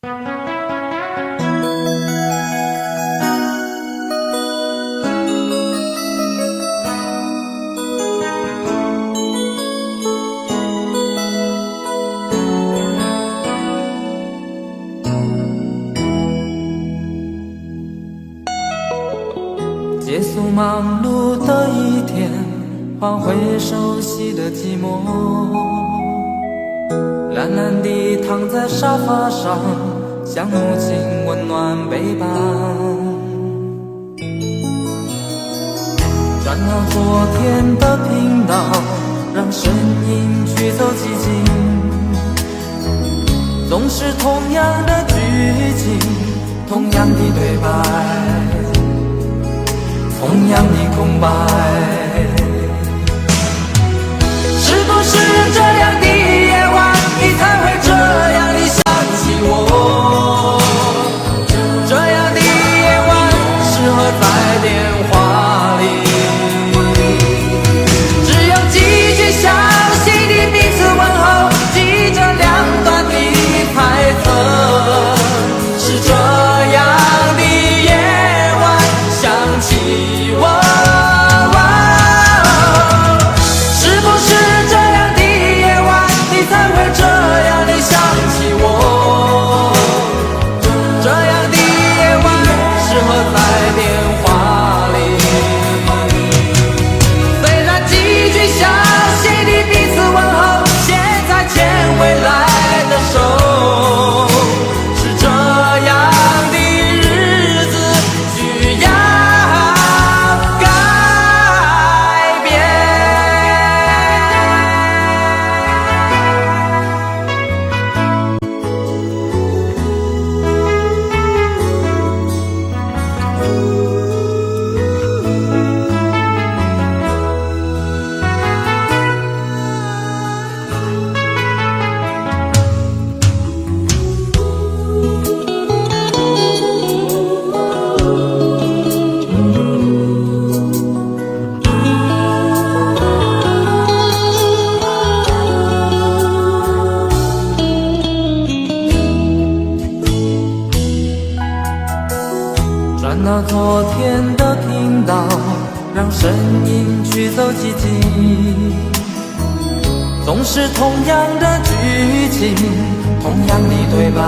结束忙碌的一天，换回熟悉的寂寞，懒懒地躺在沙发上，像母亲温暖背膀。转到昨天的频道，让声音驱走寂静，总是同样的剧情，同样的对白，同样的空白。是不是这样的夜晚，你才会这样的想起我？这样的夜晚适合在电话里，只有几句详细的彼此问候，记着两端的猜测。是这样的夜晚想起我，是不是这样的夜晚，你才会这样的想起我？这样的夜晚适合在电话里，虽然几句详细的彼此问候，现在牵未来的手，是这样的日子需要改变。转到昨天的频道，让声音驱走寂静，总是同样的剧情，同样的对白，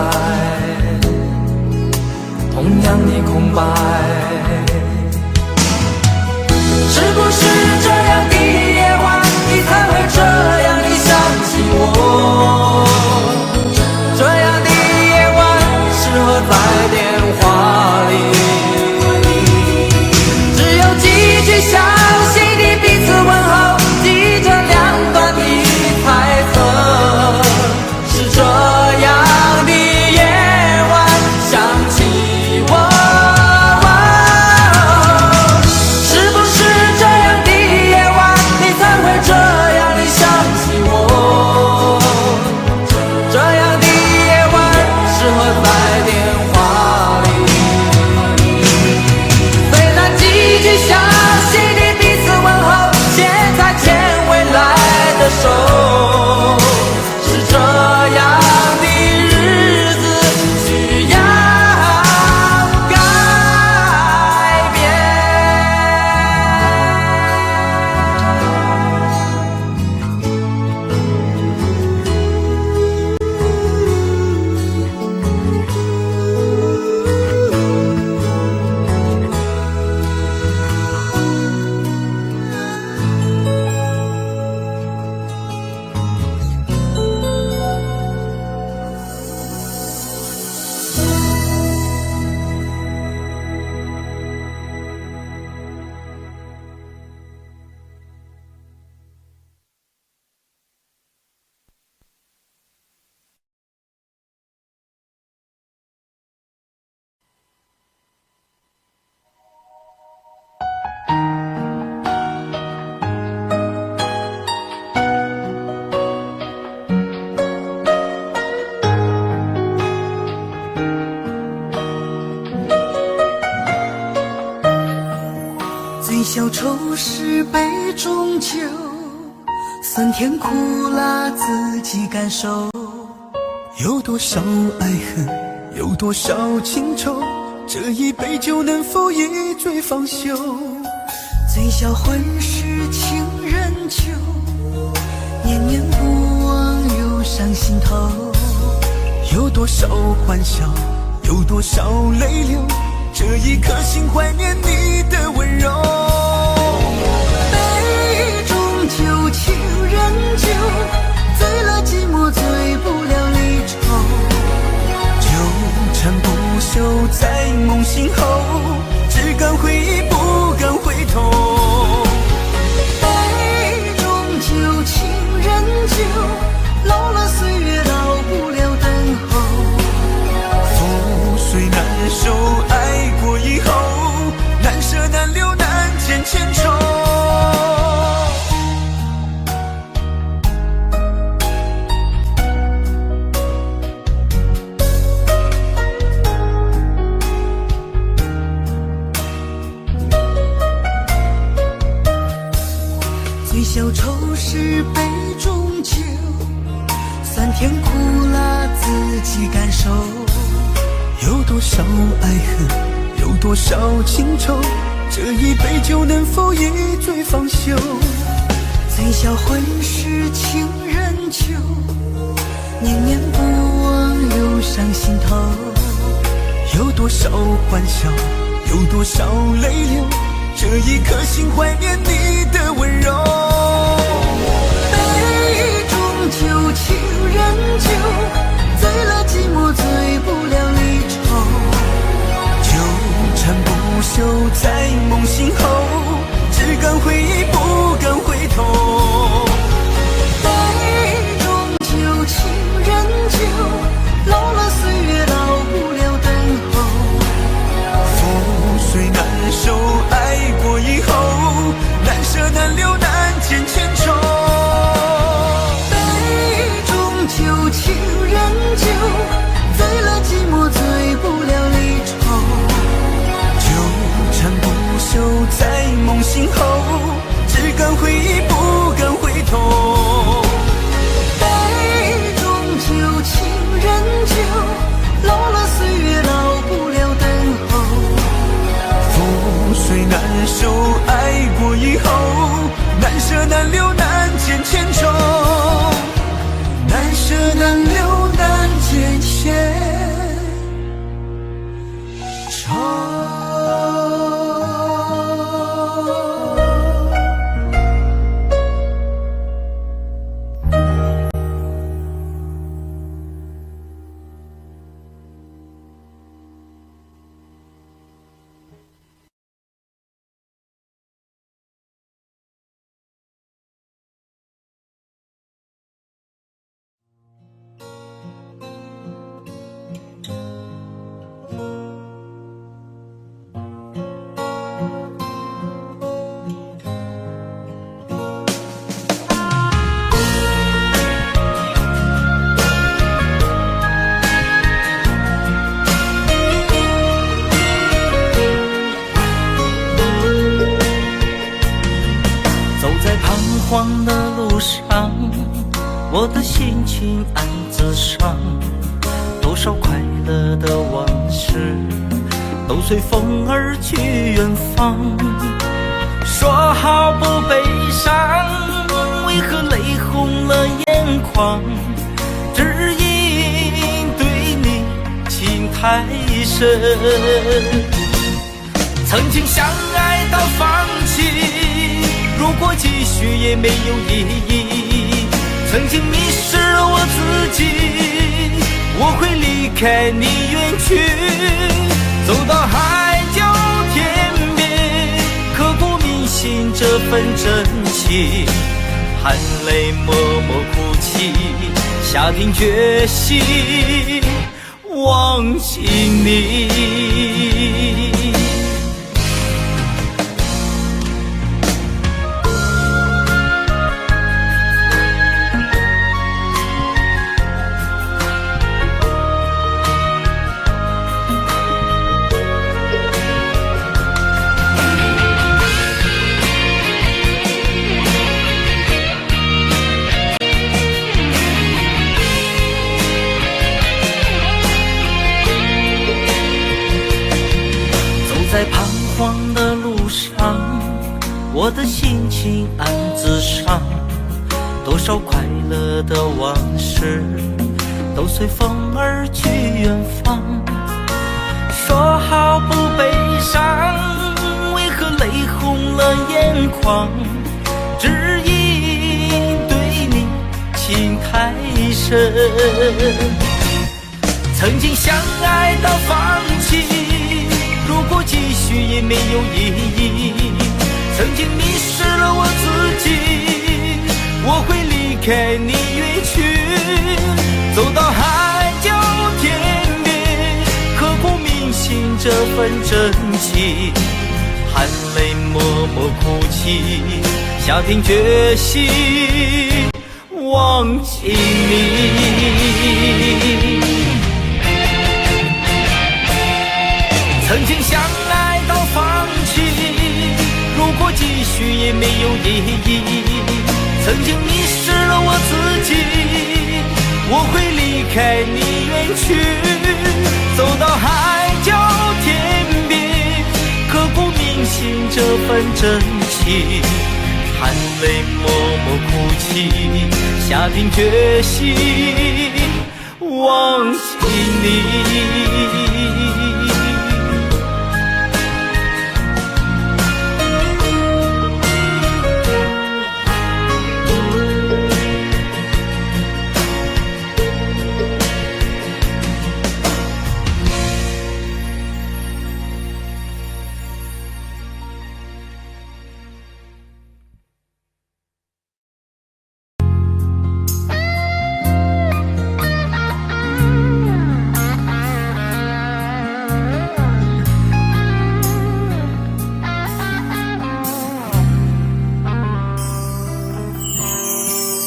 同样的空白。是不是这样的夜晚，你才会这样的想起我？这样的夜晚适合在电话里，详细的彼此问候，记着两端的猜测。是这样的夜晚想起我，是不是这样的夜晚，你才会这样的想起我？这样的夜晚适合在电话里，虽然几句详手，是这样的日子需要改变。醉消愁是杯中酒，酸甜苦辣自己感受。有多少爱恨有多少情愁，这一杯酒能否一醉方休？醉销魂事情人酒，念念不忘忧伤心头。有多少欢笑，有多少泪流，这一颗心怀念你的温柔。杯中酒，情人酒，醉了寂寞，醉不了离愁。纠缠不休在梦醒后，只敢回忆不敢回头。杯中酒，情人酒，老了岁月老不了等候。覆水难收，爱过以后，难舍难留难解千愁。醉消愁是杯中酒，酸甜苦辣自己感受。有多少爱恨，有多少情愁，这一杯酒能否一醉方休？醉销魂事情人酒，念念不忘忧伤心头。有多少欢笑，有多少泪流，这一颗心怀念你的温柔。杯中酒，情人酒，醉了寂寞，醉不了离愁。纠缠不休在梦醒后，只敢回忆不敢回头。杯中酒，情人酒，老了岁月老不了等候。覆水难收，爱过以后，难舍难留难解千愁。杯中酒，情人酒，醉了寂寞，醉不了离愁。纠缠不休在梦醒后，只敢回忆不敢回头。杯中酒，情人酒，老了岁月老不了等候。覆水难收，爱过以后，难舍难留难解千愁。难舍难留难解千愁。慌的路上，我的心情暗自伤，多少快乐的往事都随风而去远方。说好不悲伤，为何泪红了眼眶？只因对你情太深，曾经相爱到放弃，如果继续也没有意义。曾经迷失我自己，我会离开你远去，走到海角天边，刻骨铭心这份真情，含泪默默哭泣，下定决心忘记你。我的心情暗自伤，多少快乐的往事都随风而去远方。说好不悲伤，为何泪红了眼眶？只因对你情太深，曾经相爱到放弃，如果继续也没有意义。曾经迷失了我自己，我会离开你远去，走到海角天边，刻骨铭心这份真情，含泪默默哭泣，下定决心忘记你。曾经相爱到放弃，如果继续也没有意义。曾经迷失了我自己，我会离开你远去，走到海角天边，刻骨铭心这份真情，含泪默默哭泣，下定决心忘记你。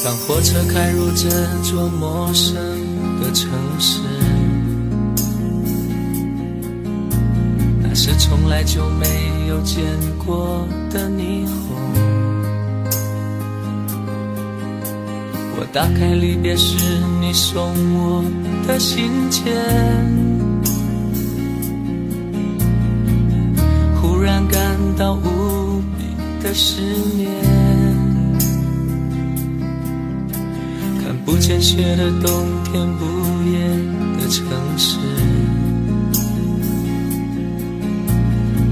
当火车开入这座陌生的城市，那是从来就没有见过的霓虹。我打开离别时你送我的信笺，忽然感到无比的思念。不见雪的冬天，不夜的城市，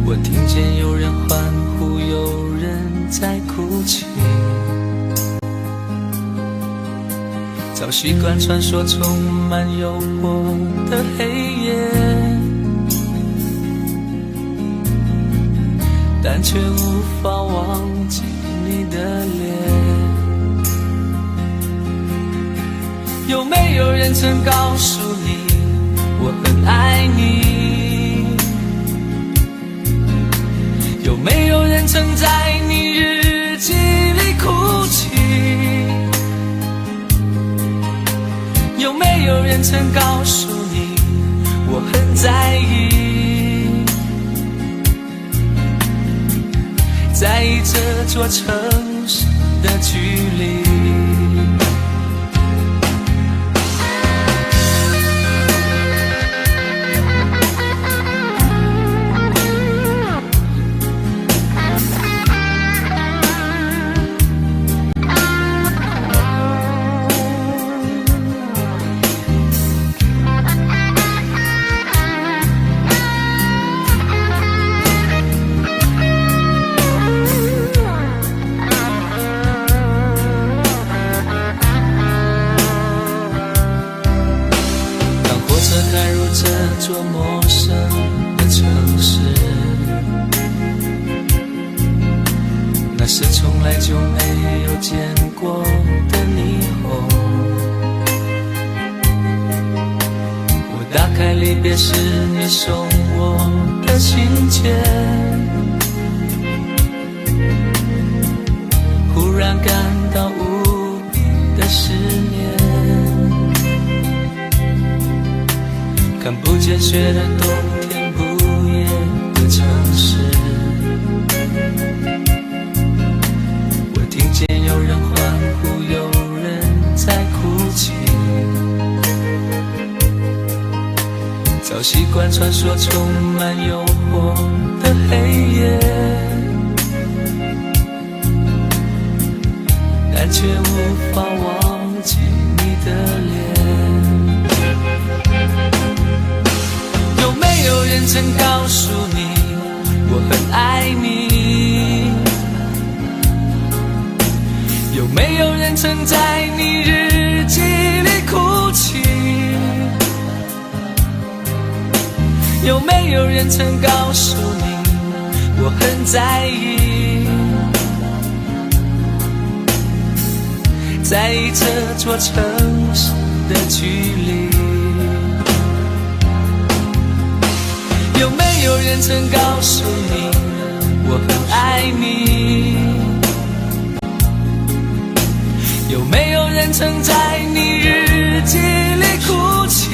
我听见有人欢呼，有人在哭泣。早习惯穿梭充满诱惑的黑夜，但却无法忘记你的脸。有没有人曾告诉你我很爱你？有没有人曾在你日记里哭泣？有没有人曾告诉你我很在意？在意这座城市的距离。这座陌生的城市，那是从来就没有见过的霓虹。我打开离别时你送我的信笺，忽然感到无比的思念。看不见雪的冬天，不夜的城市，我听见有人欢呼，有人在哭泣。早习惯穿梭充满诱惑的黑夜，但却无法忘记你的脸。有没有人曾告诉你我很爱你？有没有人曾在你日记里哭泣？有没有人曾告诉你我很在意？在意这座城市的距离。有没有人曾告诉你我很爱你？有没有人曾在你日记里哭泣？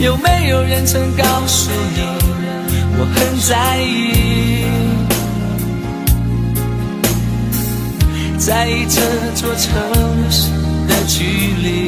有没有人曾告诉你我很在意？在意这座城市的距离。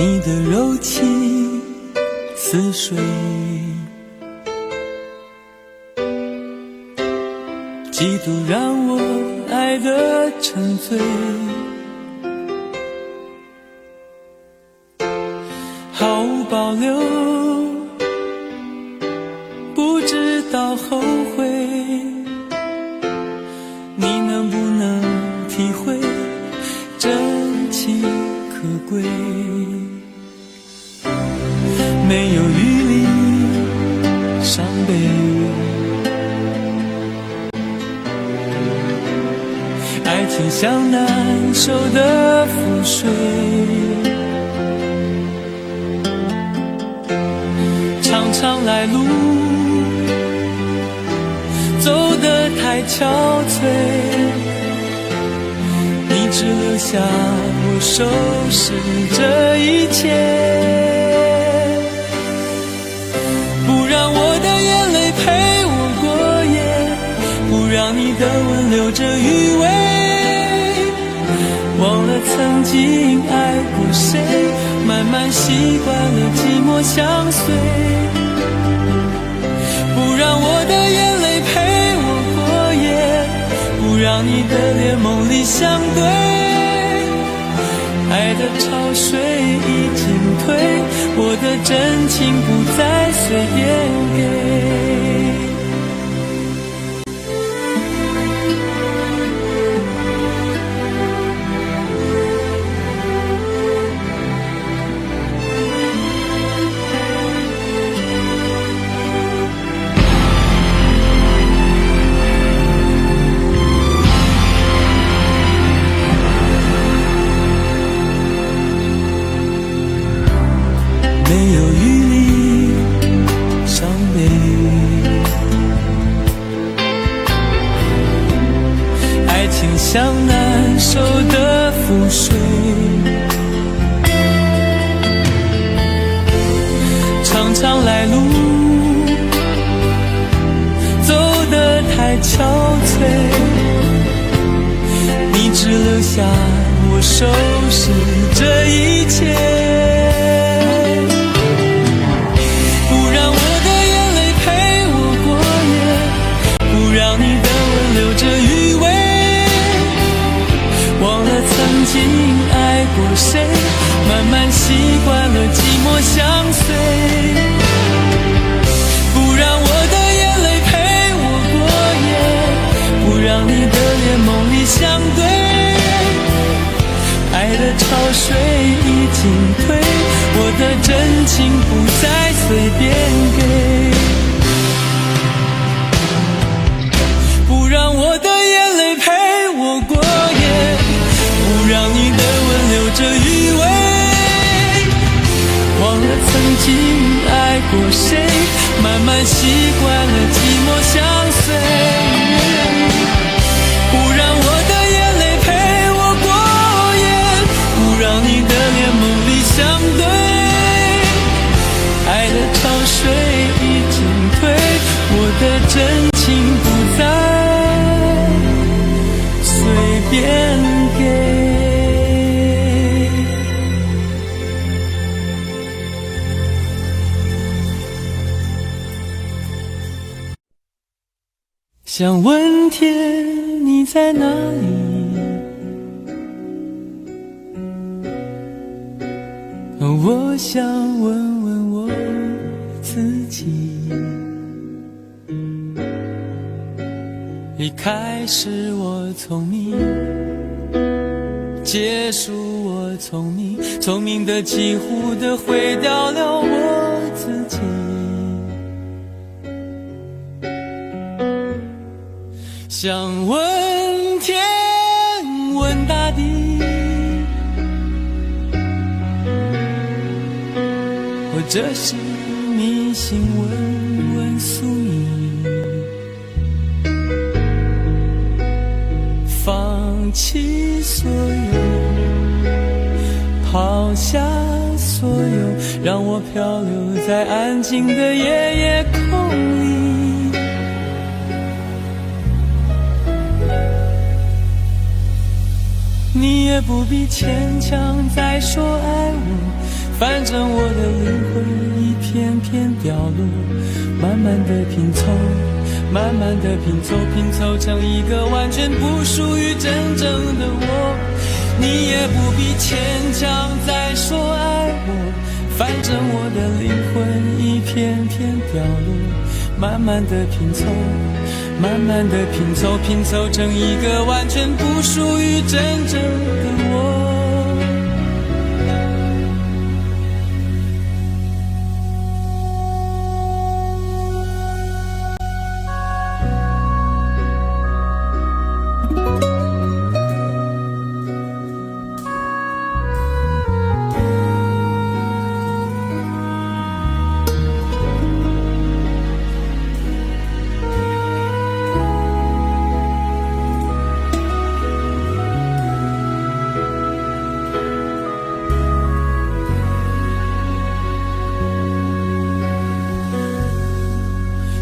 你的柔情似水，几度让我爱得沉醉，毫无保留，不知道后悔。你能不能体会真情可贵？没有余力伤悲，爱情像难收的覆水，长长来路走得太憔悴，你只留下我收拾这一切。不让我的眼泪陪我过夜，不让你的吻留着余味，忘了曾经爱过谁，慢慢习惯了寂寞相随。不让我的眼泪陪我过夜，不让你的脸梦里相对，爱的潮水已经退，我的真情不再随便给。没有余力伤悲。爱情像难收的覆水，长长来路走得太憔悴，你只留下我收拾这一切，不让我的眼泪陪我过夜，不让你的吻留着余味，忘了曾经爱过谁，慢慢习惯了寂寞相随，不让我的眼泪陪我过夜，不让你的脸梦里相对，爱的潮水已经退，我的真情不再随便给，不让我的眼泪陪我过夜，不让你的吻留着余味，忘了曾经爱过谁，慢慢习惯了寂寞相随，不让我的眼泪陪我过夜，不让你的脸梦里相对，爱的潮水已经退，我的真情不再随便给。想问天你在哪里，我想问问我自己，离开是我聪明，结束我聪明，聪明的几乎的毁掉了我自己，想问天问大地，或者是迷信问问宿命，放弃所有，抛下所有，让我漂流在安静的夜夜空里，你也不必牵强再说爱我，反正我的灵魂一片片掉落，慢慢的拼凑，慢慢的拼凑，拼凑成一个完全不属于真正的我，你也不必牵强再说爱我，反正我的灵魂一片片掉落，慢慢的拼凑，慢慢的拼凑，拼凑成一个完全不属于真正的我。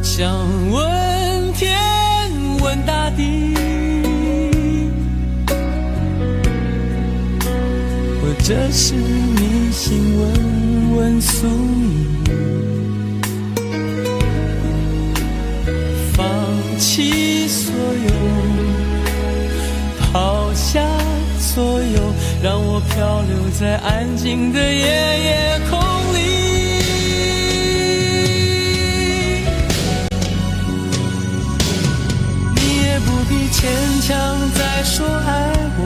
想问天问大地，或者是迷信问问宿命，放弃所有，抛下所有，让我漂流在安静的夜夜空里，不必牵强再说爱我，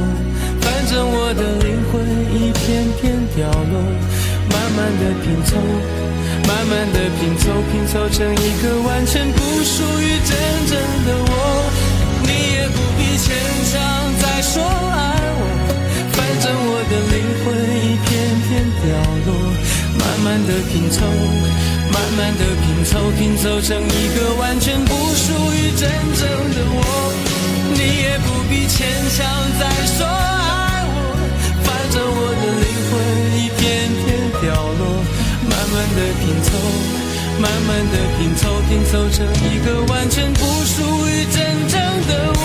反正我的灵魂一片片掉落，慢慢的拼凑，慢慢的拼凑，拼凑成一个完全不属于真正的我，你也不必牵强再说爱我，反正我的灵魂一片片掉落，慢慢的拼凑，慢慢的拼凑，拼凑成一个完全不属于真正的我。你也不必牵强再说爱我，反正我的灵魂一片片掉落。慢慢的拼凑，慢慢的拼凑，拼凑成一个完全不属于真正的我。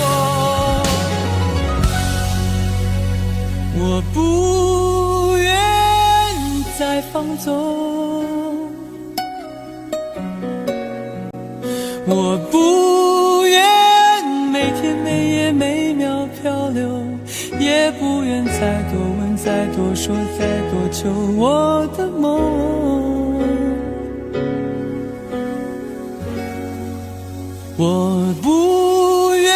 我不愿再放纵，我不愿每天每夜每秒漂流，也不愿再多问再多说再多求我的梦。我不愿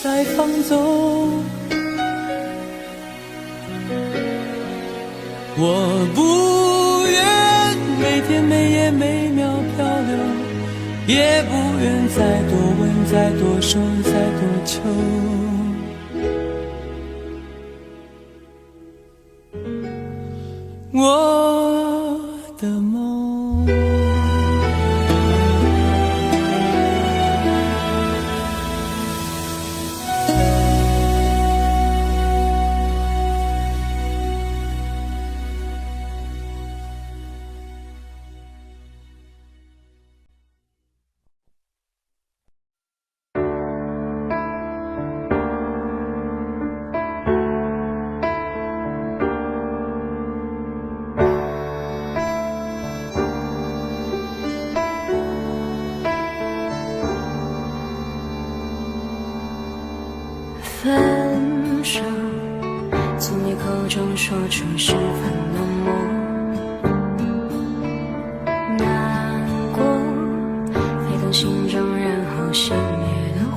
再放纵，我不愿每天每夜每秒漂流，也不愿再多问再多说再多求我的梦。分手，从你口中说出十分冷漠，难过，沸腾心中然后熄灭的火。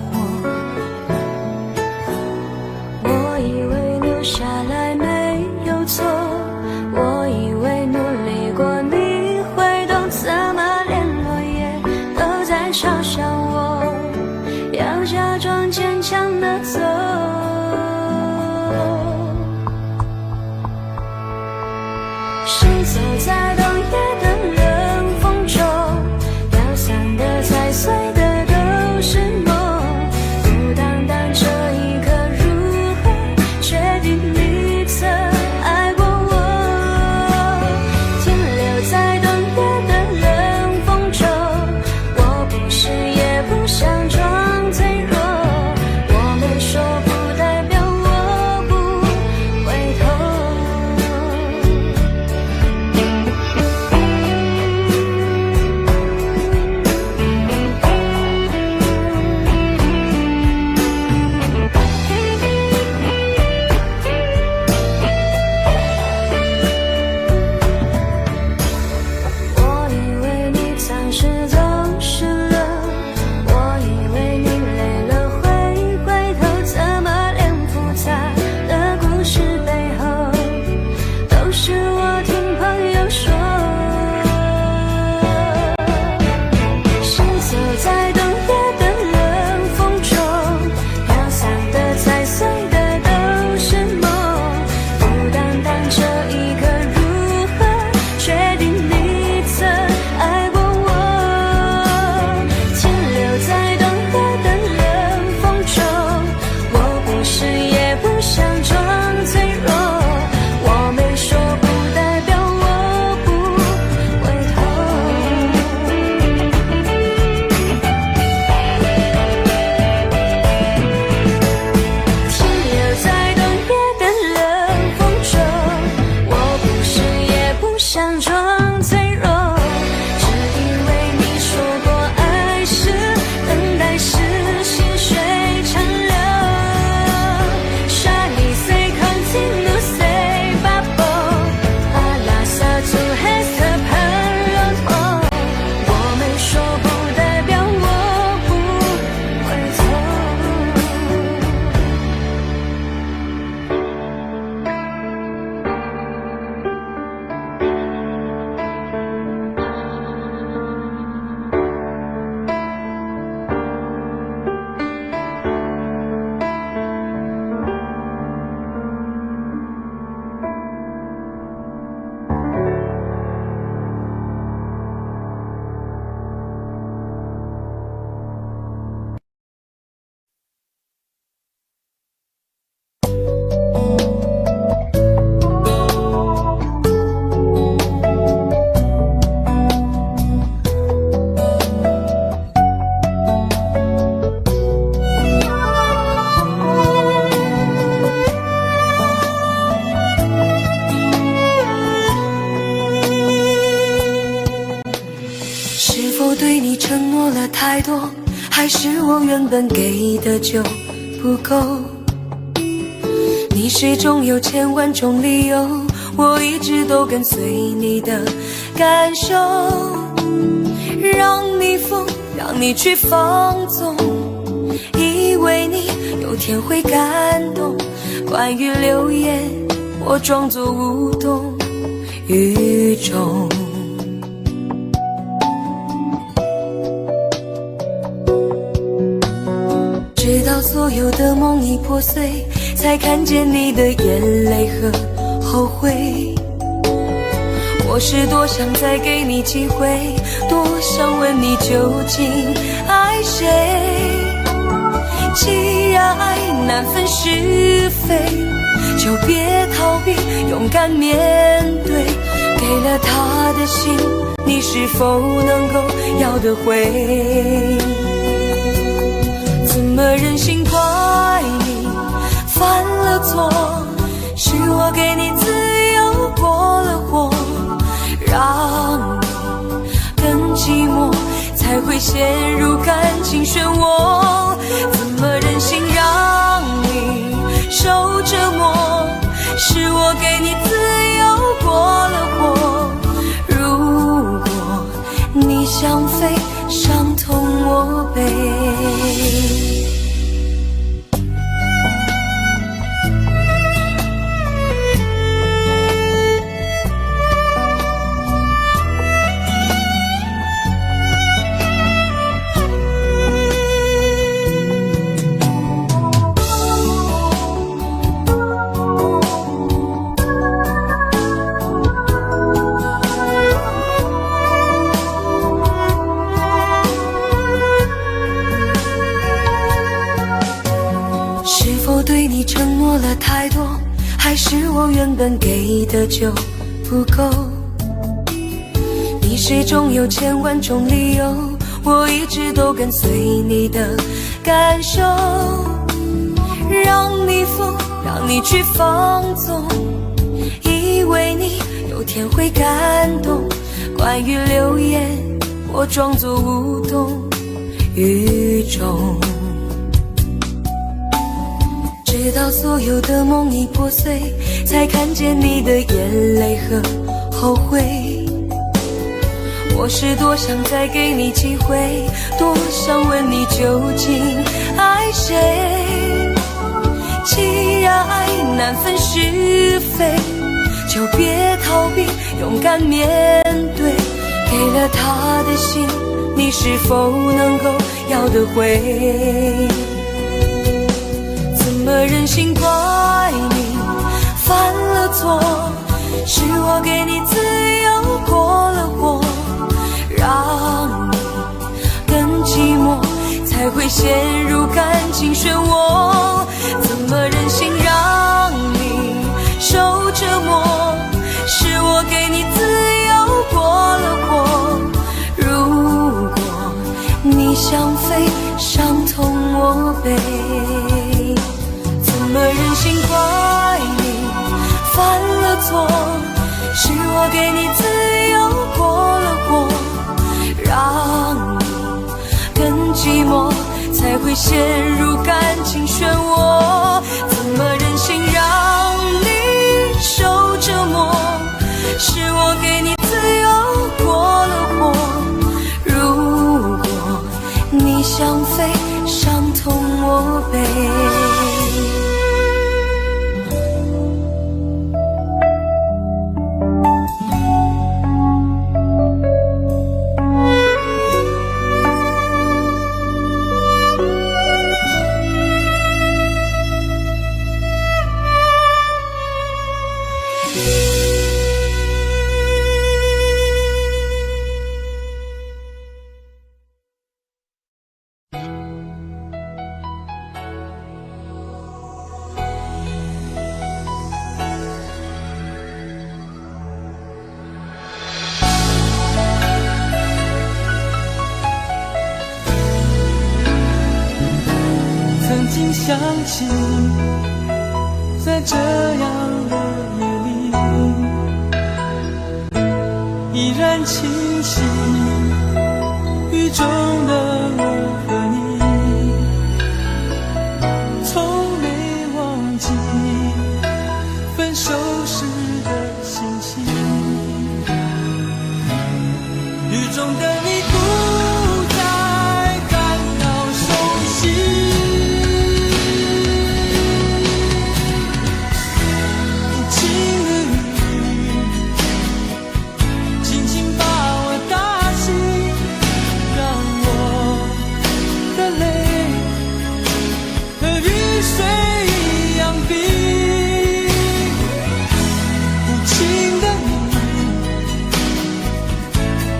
我以为留下来没有错，我以为努力过你会懂，怎么连落叶都在嘲笑我，要假装坚强的走。否对你承诺了太多，还是我原本给的就不够？你始终有千万种理由，我一直都跟随你的感受，让你疯，让你去放纵，以为你有天会感动。关于流言，我装作无动于衷。直到所有的梦已破碎，才看见你的眼泪和后悔。我是多想再给你机会，多想问你究竟爱谁。既然爱难分是非，就别逃避，勇敢面对。给了他的心，你是否能够要得回？怎么忍心怪你犯了错？是我给你自由过了火，让你更寂寞，才会陷入感情漩涡。怎么忍心让你受折磨？是我给你自由过了火。如果你想飞，伤痛我背。对你承诺了太多，还是我原本给的就不够？你始终有千万种理由，我一直都跟随你的感受，让你疯，让你去放纵，以为你有天会感动。关于流言，我装作无动于衷。直到所有的梦已破碎，才看见你的眼泪和后悔。我是多想再给你机会，多想问你究竟爱谁。既然爱难分是非，就别逃避，勇敢面对。给了他的心，你是否能够要得回？怎么忍心怪你犯了错？是我给你自由过了火，让你更寂寞，才会陷入感情漩涡。怎么忍心让你受折磨？是我给你自由过了火。如果你想飞，伤痛我背。怎么忍心怪你犯了错？是我给你自由过了火，让你更寂寞，才会陷入感情漩涡。怎么忍心让你受折磨？是我给你自由过了火。如果你想飞，伤痛我背。曾经想起，在这样的夜里，依然清晰中的我和你，从没忘记分手时的心情。雨中的你不再感到熟悉，无情的雨轻轻把我打醒，让我的泪和雨水一样冰。无情的你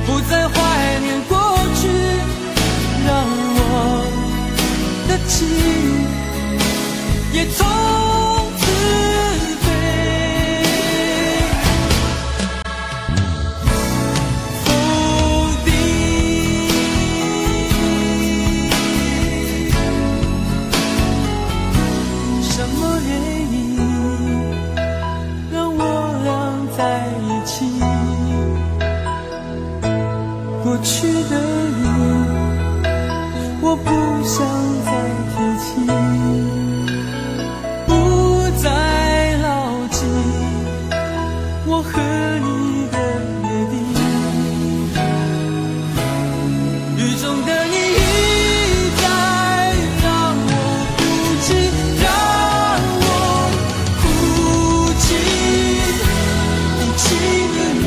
不再怀念过去，让我的情也从此飞。否定什么原因让我俩在一起？过去的你，我不想再提起，不再牢记我和你的约定。雨中的你一再让我哭泣，让我哭泣，无情的你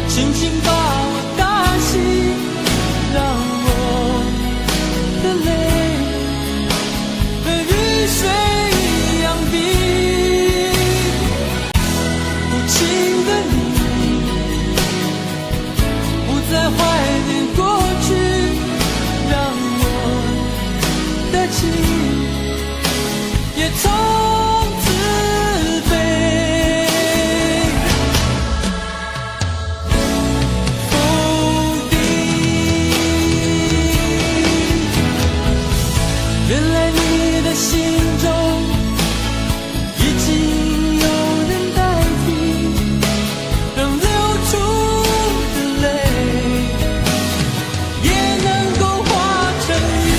轻轻把我打醒，让我的泪和雨水一样冰。无情的你不再怀念过去，让我的情也从此飞。否定，原来你的心中已经有人代替，让流出的泪也能够化成雨。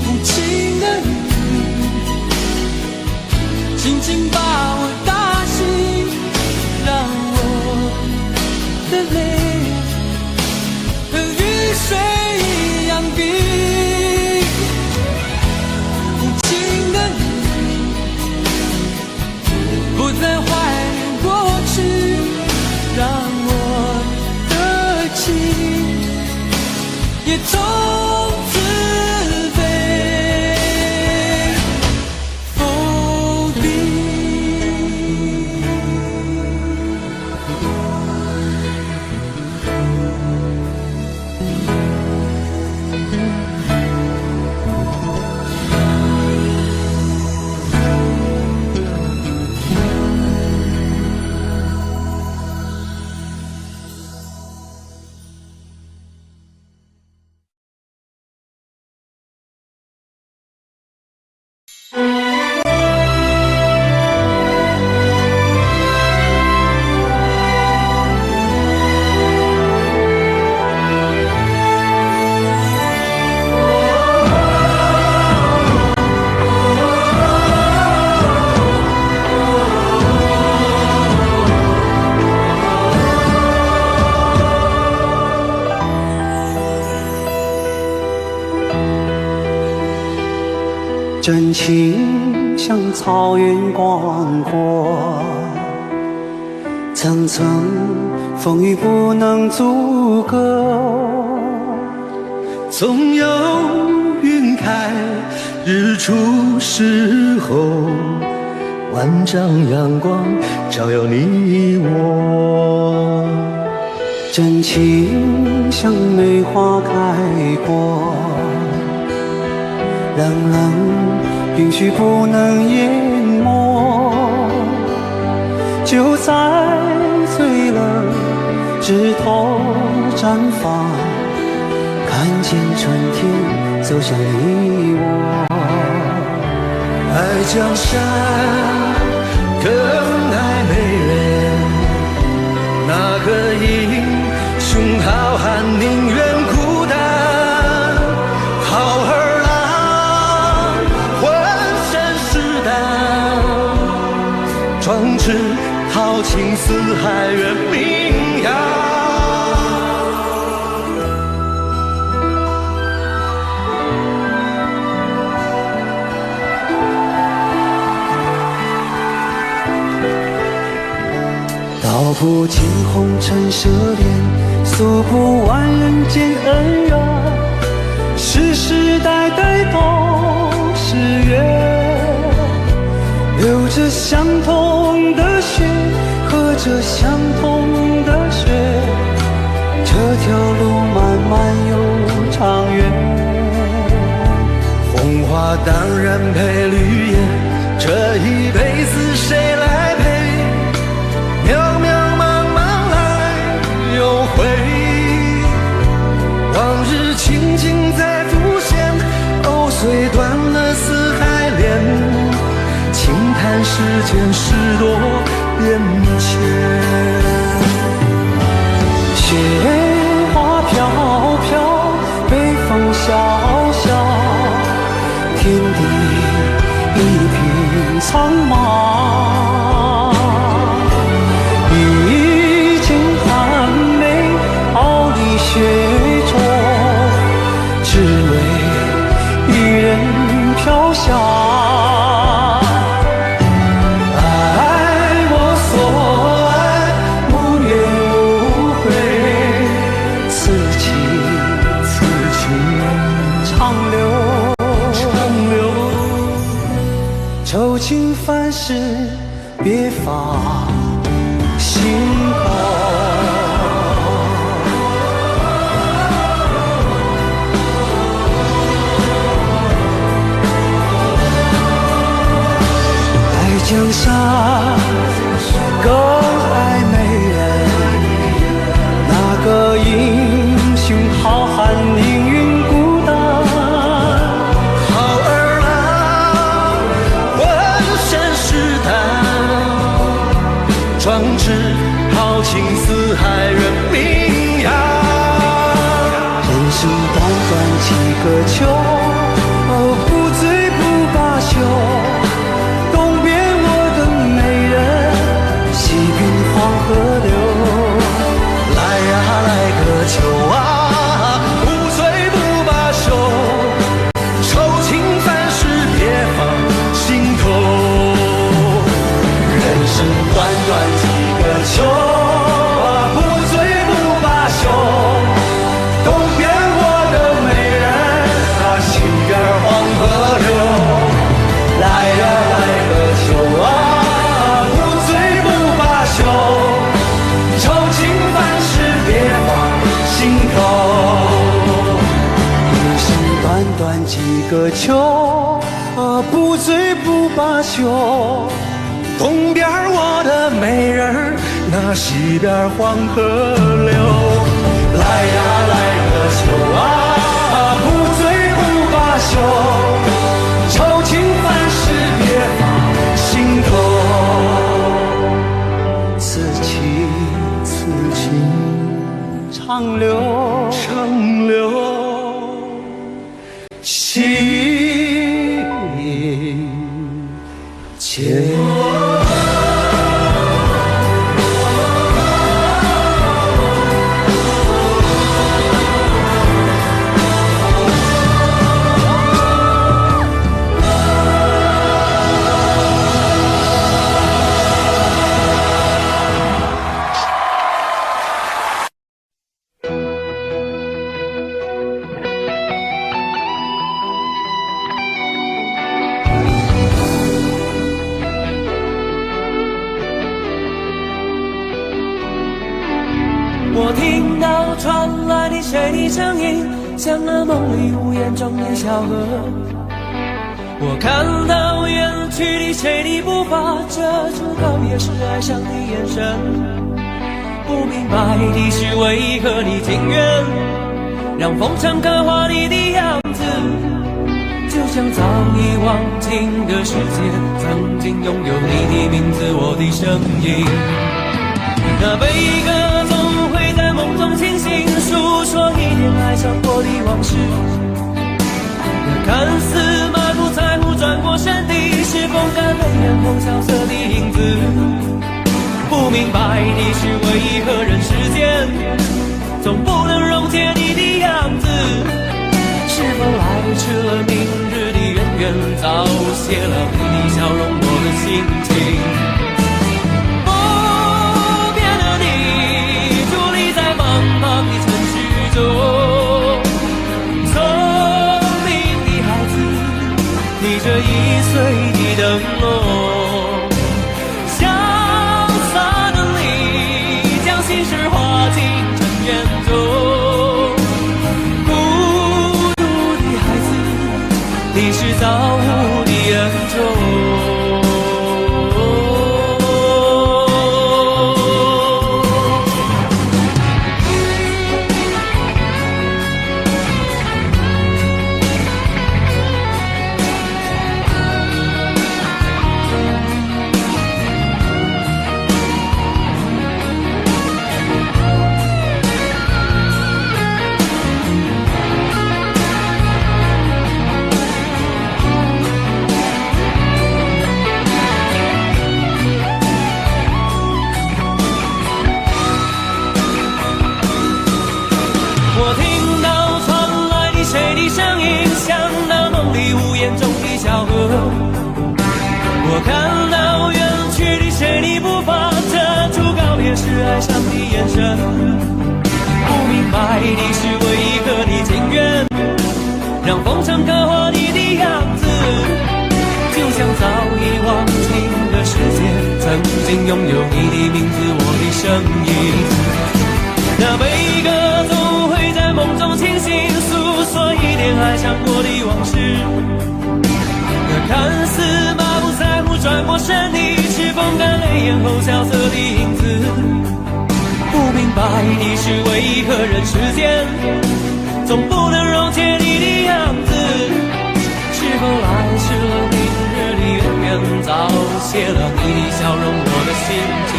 无情的你轻轻把我打醒，让我的泪和雨水一样冰。无情的你不再怀念过去，让我的情也从此飞。否定。真情像草原广阔，层层风雨不能阻隔。总有云开日出时候，万丈阳光照耀你我。真情像梅花开过，冷冷允许不能淹没。就在最冷枝头绽放，看见春天走向你我。爱江山更爱美人，壮志豪情四海远名扬。道不尽红尘奢恋，诉不完人间恩怨，世世代代都是缘，流着相同的血，喝着相同的血，这条路漫漫又长远。红花当然配绿叶，这一辈子谁来陪？渺渺茫茫来又回，往日情景再浮现，藕虽断了丝还连，轻叹世间事多变迁。雪花飘飘，北风萧萧，天地一片苍茫。一剑寒梅，傲立雪中，只为一人飘香。爱我所爱，无怨无悔，此情长留。愁情烦事别放心头，爱江山更爱美人，哪个英雄好汉宁愿孤单？好儿郎，浑身是胆，壮志豪情四海远名扬。人生短短几个秋，不醉不罢休。东边我的美人，西边黄河流。来呀来个秋啊，不醉不罢休，愁情烦事别放心头。人生短短几个秋啊，不醉不罢休，东边我的美人啊，西边黄河流。来呀来个秋啊，不醉不罢休，愁情烦事别放心头。人生短短几个秋，不醉不罢休。东边我的美人儿，那西边黄河流。来呀来个秋啊，不醉不罢休，愁情烦事别放心头。此情长留。长留心间。我听到传来的谁的声音，像那梦里屋檐中的小河。我看到远去的谁的步伐，遮住告别时哀伤的眼神。不明白的是为何你情愿让风尘刻画你的样子，就像早已忘情的世界，曾经拥有你的名字，我的声音。那悲歌总会在梦中清醒，诉说一点爱上过的往事。那看似满不在乎转过身的，是风干泪眼后萧瑟的影子。明白你是为何人世间总不能溶解你的样子。是否来迟了明日的渊源，早谢了你的笑容我的心情。不变的你伫立在茫茫的城市中，聪明的孩子，你这一岁的灯笼，潇洒的你将心事化进尘缘中。你是造物的恩宠。我听到传来的谁的声音，像那梦里屋檐中的小河。我看到远去的谁的步伐，遮住告别时哀伤的眼神。不明白你是为何的情愿，让风尘刻画你的样子，就像早已忘情的世界，曾经拥有你的名字，我的声音。那悲歌总会在梦中清醒，诉说一点爱上过的往事。那看似满不在乎转过身的，是风干泪眼后萧瑟的影子。不明白你是为何人世间总不能溶解你的样子。是否来迟了明日的渊源，早谢了你的笑容我的心情。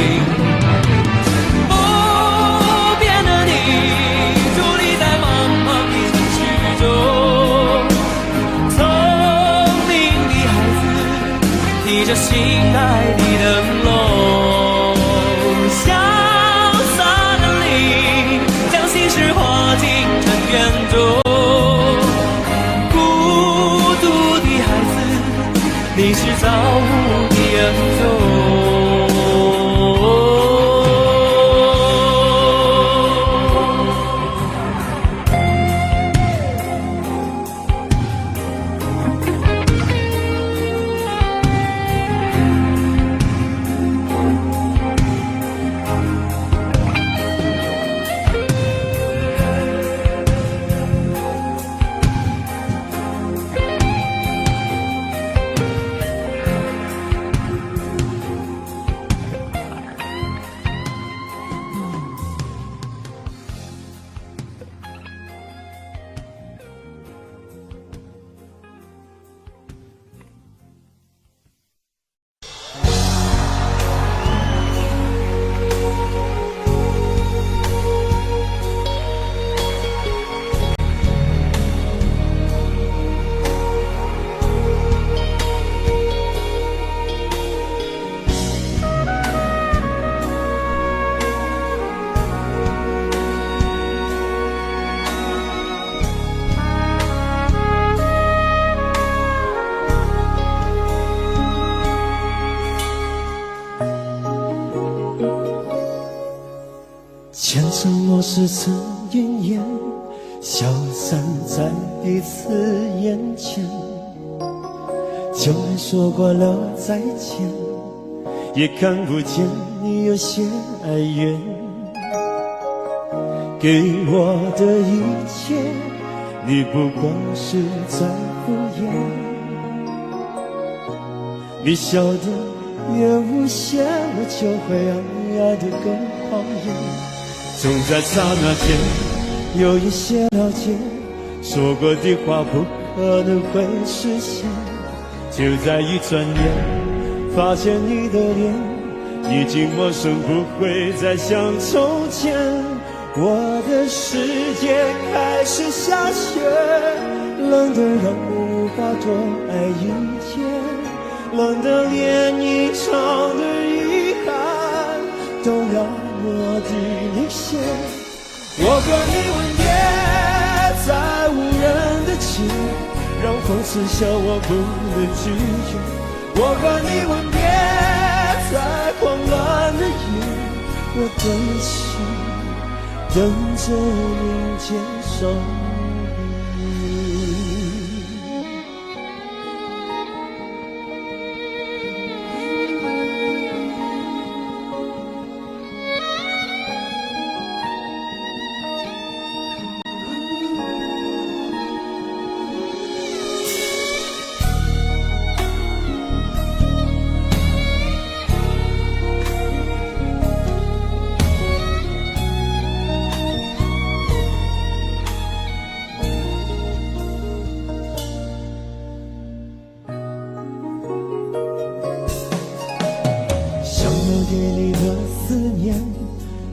提着心爱的灯笼，潇洒的你将心事化进尘缘中。孤独的孩子，你是造物的恩宠。前尘若是曾云烟，消散在彼此眼前。就连说过了再见，也看不见你有些哀怨。给我的一切，你不过是在敷衍。你笑得越无邪，我就会爱得更狂野。总在刹那间有一些了解，说过的话不可能会实现。就在一转眼，发现你的脸已经陌生，不会再像从前。我的世界开始下雪，冷得让我无法多爱一天，冷得连一场的遗憾都要落地明显。我和你吻别在无人的街，让风痴笑我不能拒绝。我和你吻别在狂乱的夜，我等起，等着迎接伤悲。给你的思念，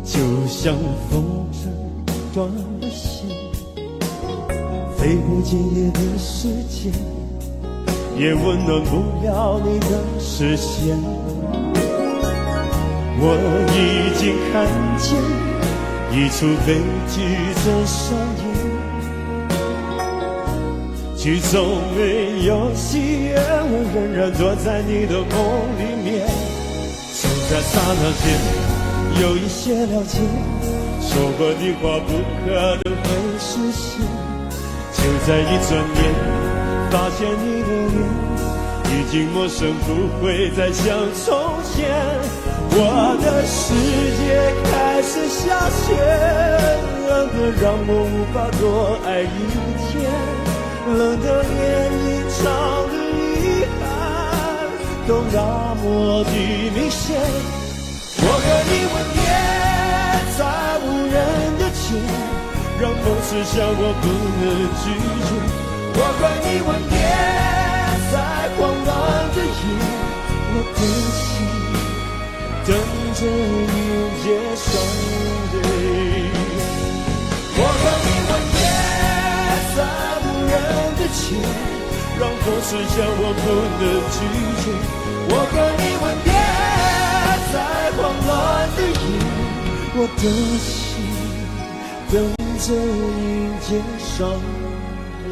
就像风筝断了线，飞回今夜的世界，也温暖不了你的视线。我已经看见一出悲剧正上演，剧中没有喜悦，我仍然躲在你的梦里面。在刹那间有一些了解，说过的话不可能会实现。就在一转眼，发现你的脸已经陌生，不会再像从前。我的世界开始下雪，冷得让我无法多爱一天，冷得连一场的遗憾都那么的明显。我和你吻别在无人的街，让梦痴笑我不能拒绝。我和你吻别在狂乱的夜，我等起，等着迎接伤悲。我和你吻别在无人的街，让风痴笑我不能拒绝。我和你吻别在狂乱的夜，我等起，等着迎接伤悲。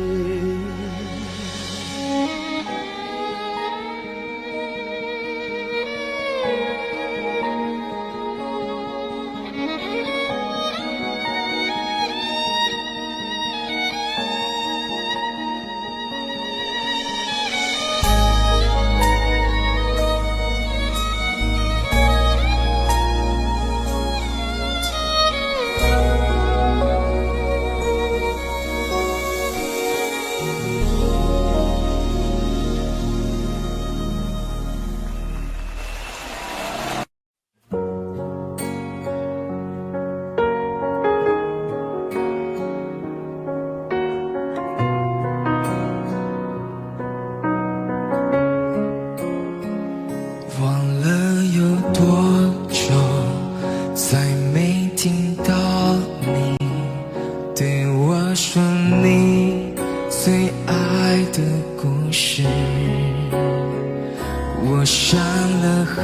我想了很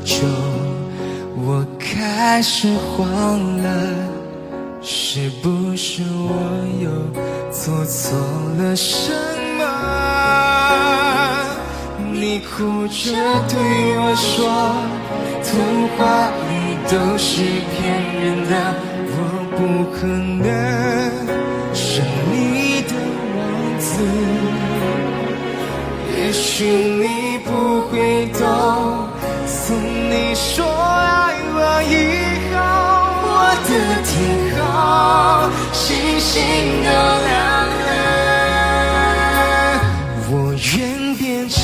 久，我开始慌了，是不是我又做错了什么？你哭着对我说，童话里都是骗人的，我不可能是你的王子。也许你不会懂，从你说爱我以后，我的天空星星都亮了。我愿变成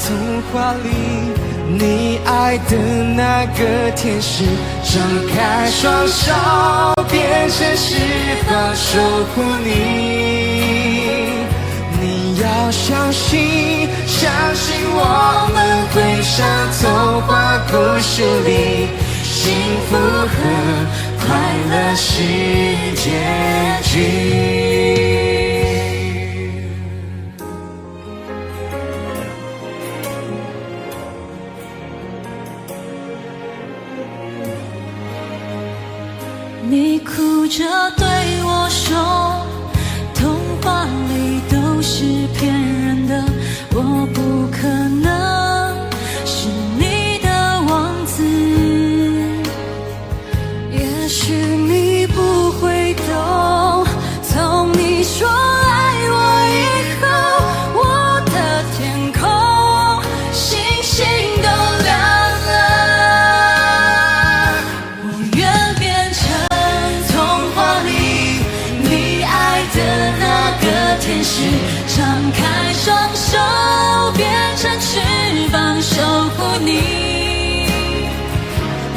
童话里你爱的那个天使，张开双手，变成翅膀守护你。你要相信，相信我们会像童话故事里，幸福和快乐是结局。你哭着对我说，童话里都是骗人的，我不可能是你的王子。也许你不会懂，从你说爱我以后，我的天空星星都亮了。我愿变成童话里你爱的那个天使，张开双手变成翅膀守护你。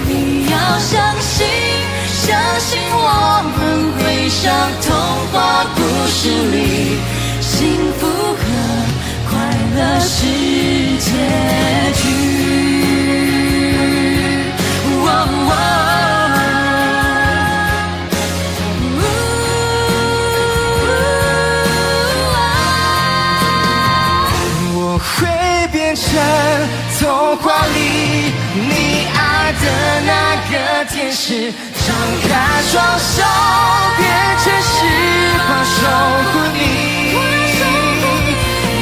你要相信，相信我们会像童话故事里，幸福和快乐是结局。我会变成童话里你爱的那个天使，张开双手变成翅膀守护你。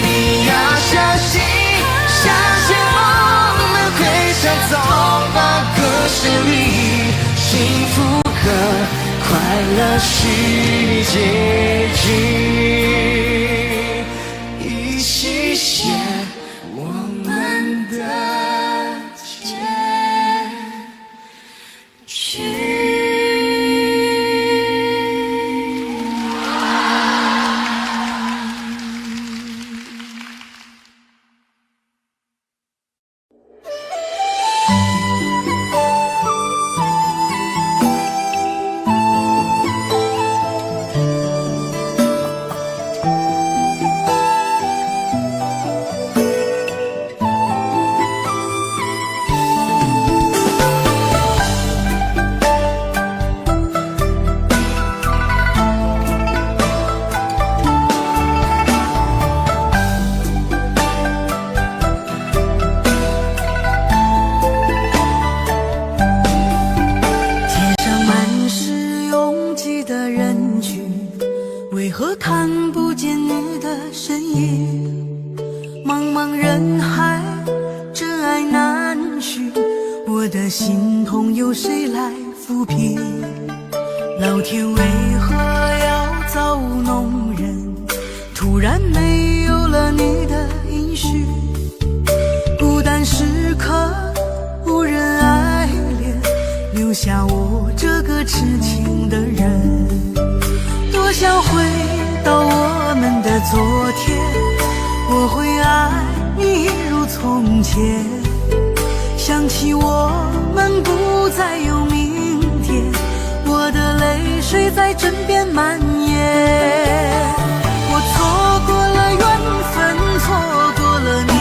你要相信，相信我们会像童话故事里，幸福和快乐是结局，一起写我们的结局。为何看不见你的身影？茫茫人海，真爱难寻，我的心痛有谁来抚平？老天为何要造物弄人？突然没有了你的音讯，孤单时刻无人爱怜，留下我这个痴情的人。多想回到我们的昨天，我会爱你一如从前。想起我们不再有明天，我的泪水在枕边蔓延。我错过了缘分，错过了你，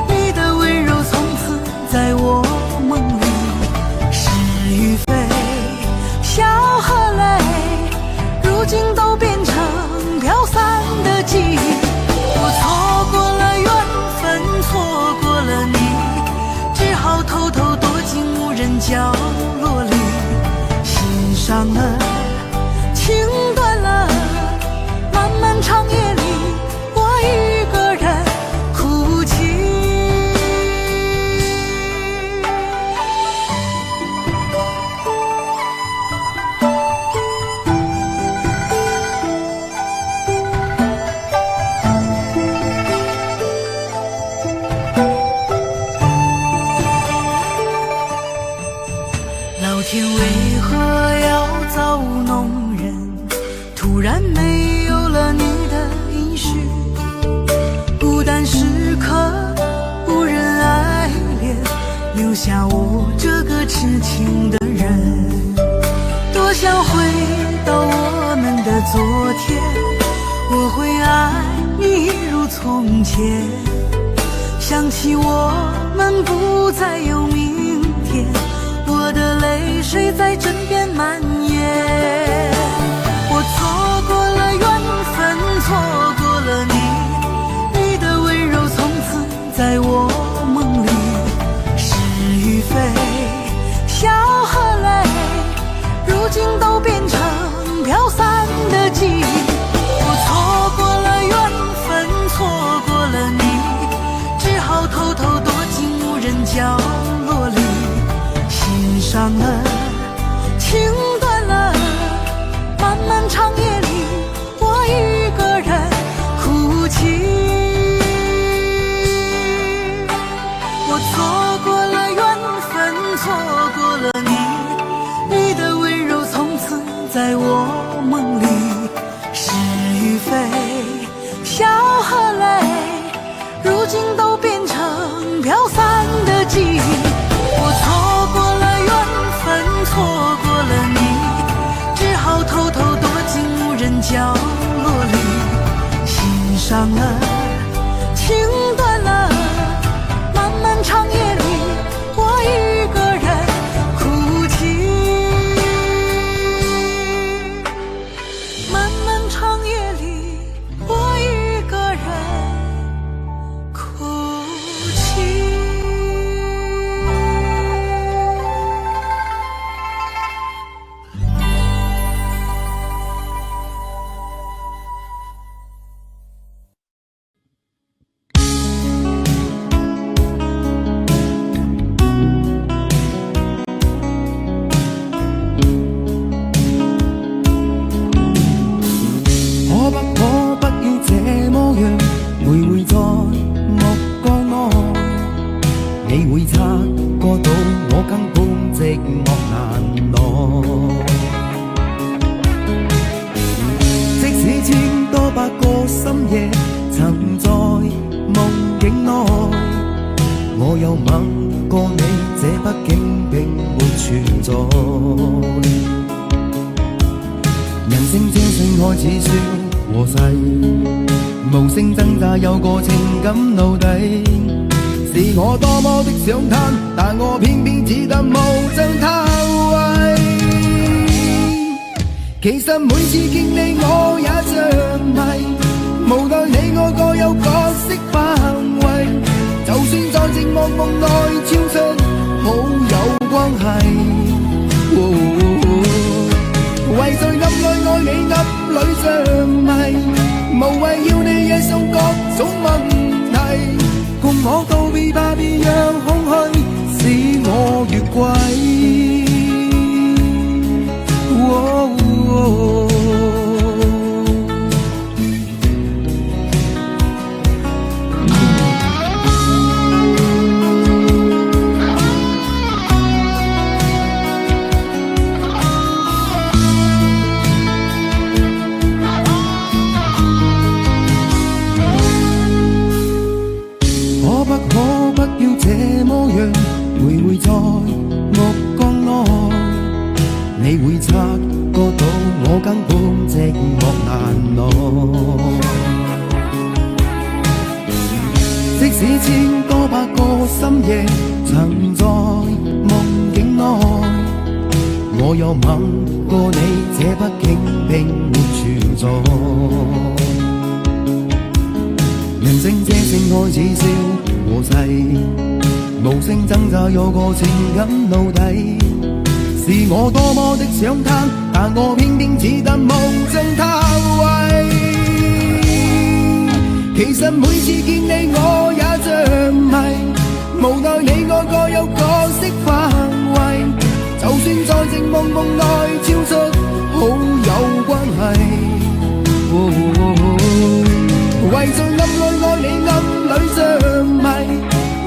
你的温柔从此在我梦里。是与非，笑和泪，如今都变成飘散的记忆。我错过了缘分，错过了你，只好偷偷躲进无人角落里。心伤了，情断了，漫漫长夜里，我一个人哭泣。老天为何要造物弄人？突然没有了你的音讯，孤单时刻无人爱怜，留下我这个痴情的人。多想回到我们的昨天，我会爱你一如从前。想起我们不再有明天，我的泪水在枕边蔓延。我错过了缘分，错过了你，你的温柔从此在我梦里。是与非，笑和泪，如今伤了，情断了，漫漫长夜里，我一个人哭泣。我错过了缘分，错过了你，你的温柔从此在我梦里，是与非，笑和泪，如今都变成飘散的记忆。我错过了缘分，错过了你，只好偷偷躲进无人角落里，心伤了，情断了，漫漫长夜里，我一个人哭泣。漫漫长夜里，我一个人哭泣。可不要這麼樣，徘徊在目光內，你會察覺到我根本寂寞難耐。即使千多百個深夜曾在夢境內，我有吻過你，這畢竟並沒存在。人聲稱性開始說和諧，無聲掙扎有個情感奴隸，是我多麼的想貪，但我偏偏只得無盡偷慰。其實每次見你我也像迷，無奈你我各有角色範圍，就算在寂寞夢內超出好友關係。為在暗裏愛你暗裏着迷，無謂要你惹上各種問題，共我道別吧，別讓空虛使我越軌。可不要這麼樣，徘徊在目光內，你會察覺到我根本寂寞難耐。即使千多百個深夜曾在夢境內，我有吻過你，這畢竟並沒存在。人聲這聲開始笑和諧，無聲掙扎有個情感奴隸，是我多麼的想貪，但我偏偏只得無盡偷慰。其實每次見你我也像迷，無奈你我各有角色範圍，就算在寂寞夢內超出好友關係。為在暗裏愛你暗裏着迷，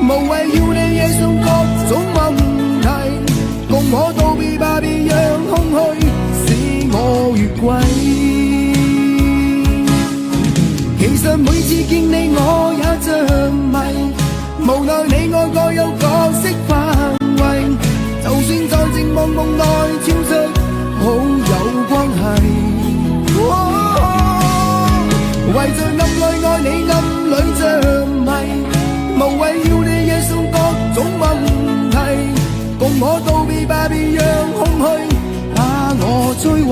無謂要你惹上各種問題，共我道別吧，別讓空虛使我越軌。其實每次見你我也像迷，無奈你我各有角色範圍，就算在寂寞夢內超出好友關係。為在暗裏愛你暗裏着迷，無謂要你惹上各種問題，共我道別吧，別讓空虛把我摧毀。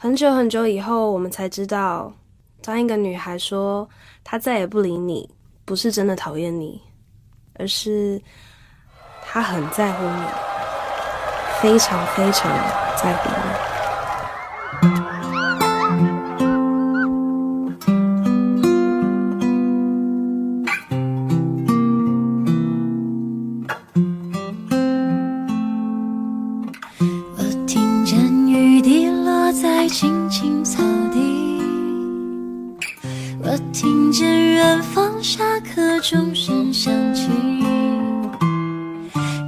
很久很久以后，我们才知道，当一个女孩说她再也不理你，不是真的讨厌你，而是她很在乎你，非常非常在乎你。青青草地，我听见远方下课钟声响起，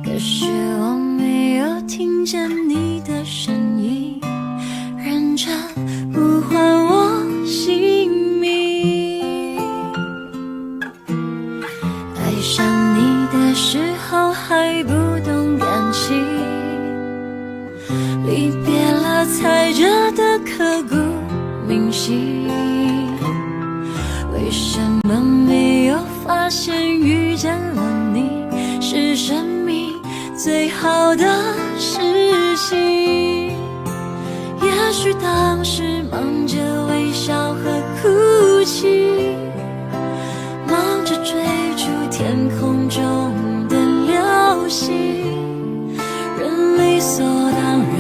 可是我没有听见你的声音，认真呼唤我姓名。爱上你的时候还不懂感情，离别了踩着的刻骨铭心，为什么没有发现遇见了你是生命最好的事情？也许当时忙着微笑和哭泣，忙着追逐天空中的流星，人理所当然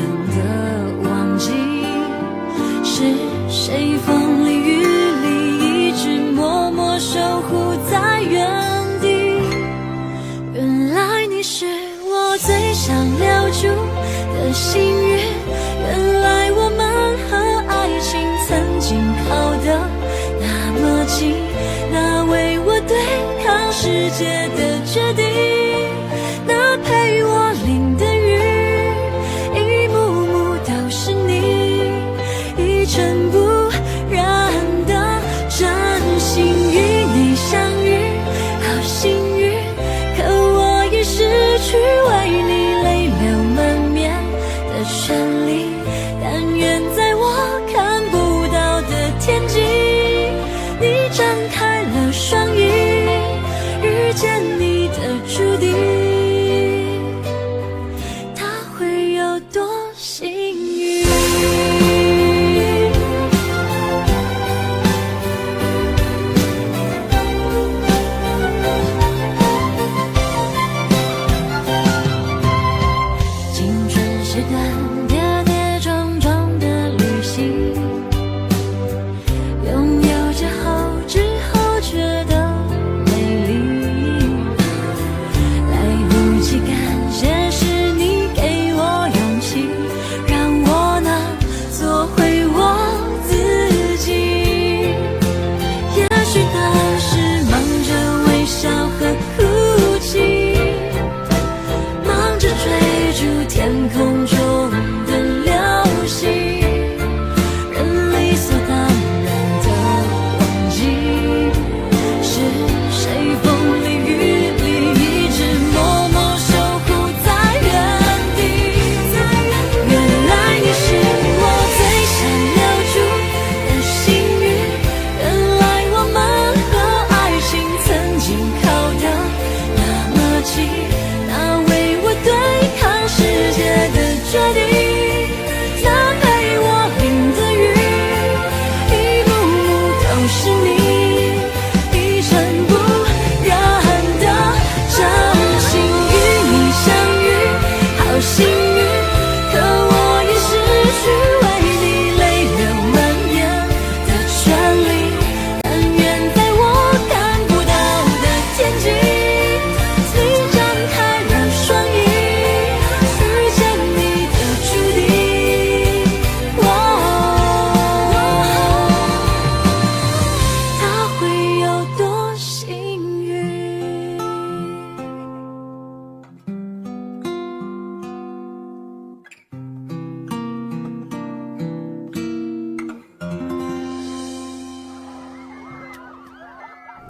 是谁风里雨里一直默默守护在原地？原来你是我最想留住的幸运，原来我们和爱情曾经靠得那么近，那为我对抗世界的决定，那陪我淋的雨，一幕幕都是你，一尘不染的真心与你相遇，好幸运，可我已失去为你泪流满面的权利，但愿在我看不到的天际，你张开了双翼，遇见你的注定，他会有多幸运？